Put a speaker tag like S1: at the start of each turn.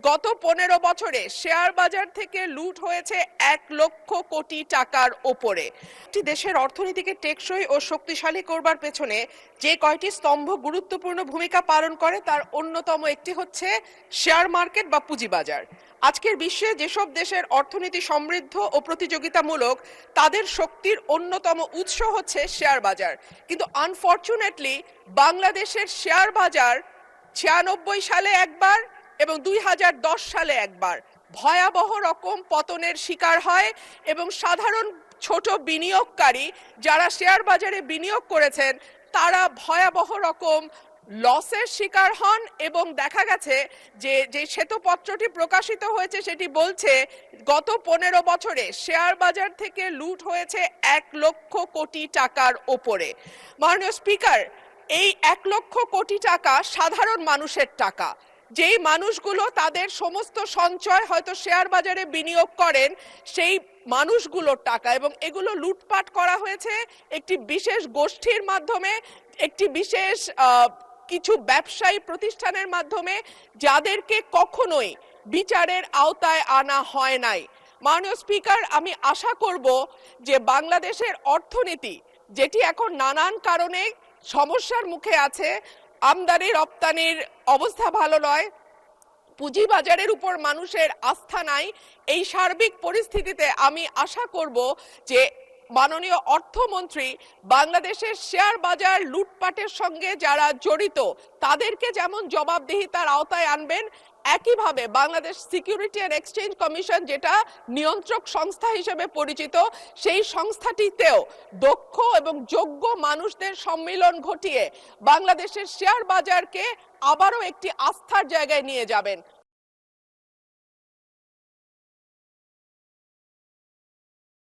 S1: গত 15 বছরে শেয়ার বাজার থেকে লুট হয়েছে 1,00,000 কোটি টাকার ওপরে। একটি দেশের অর্থনীতিকে টেকসই ও শক্তিশালী করবার পেছনে যে কয়টি স্তম্ভ গুরুত্বপূর্ণ ভূমিকা পালন করে তার অন্যতম একটি হচ্ছে শেয়ার মার্কেট বা পুঁজিবাজার। আজকের বিশ্বে যেসব দেশের অর্থনীতি সমৃদ্ধ ও প্রতিযোগিতামূলক তাদের শক্তির অন্যতম উৎস হচ্ছে শেয়ার বাজার, কিন্তু আনফরচুনেটলি বাংলাদেশের শেয়ার বাজার 96 সালে একবার এবং 2010 সালে একবার ভয়াবহ রকম পতনের শিকার হয় এবং সাধারণ ছোট বিনিয়োগকারী যারা শেয়ার বাজারে বিনিয়োগ করেছেন তারা ভয়াবহ রকম লসের শিকার হন এবং দেখা গেছে যে শ্বেতপত্রটি প্রকাশিত হয়েছে সেটি বলছে গত 15 বছরে শেয়ার বাজার থেকে লুট হয়েছে 1,00,000 কোটি টাকার ওপরে। মাননীয় স্পিকার, এই 1,00,000 কোটি টাকা সাধারণ মানুষের টাকা, যেই মানুষগুলো তাদের সমস্ত সঞ্চয় হয়তো শেয়ার বাজারে বিনিয়োগ করেন সেই মানুষগুলোর টাকা, এবং এগুলো লুটপাট করা হয়েছে একটি বিশেষ গোষ্ঠীর মাধ্যমে, একটি বিশেষ কিছু ব্যবসায়ী প্রতিষ্ঠানের মাধ্যমে যাদেরকে কখনোই বিচারের আওতায় আনা হয় নাই। মাননীয় স্পিকার, আমি আশা করব যে বাংলাদেশের অর্থনীতি যেটি এখন নানান কারণে সমস্যার মুখে আছে, আমদানি রপ্তানির অবস্থা ভালো নয়, পুঁজিবাজারের উপর মানুষের আস্থা নাই, এই সার্বিক পরিস্থিতিতে আমি আশা করব যে মাননীয় অর্থমন্ত্রী বাংলাদেশের শেয়ার বাজার লুটপাটের সঙ্গে যারা জড়িত তাদেরকে যেমন জবাবদিহিতার আওতায় আনবেন, একইভাবে Bangladesh security and exchange commission যেটা নিয়ন্ত্রক সংস্থা হিসেবে পরিচিত সেই সংস্থাটিতেও দক্ষ এবং যোগ্য মানুষদের সম্মিলন ঘটিয়ে বাংলাদেশের শেয়ার বাজারকে আবারও একটি আস্থার জায়গায় নিয়ে যাবেন।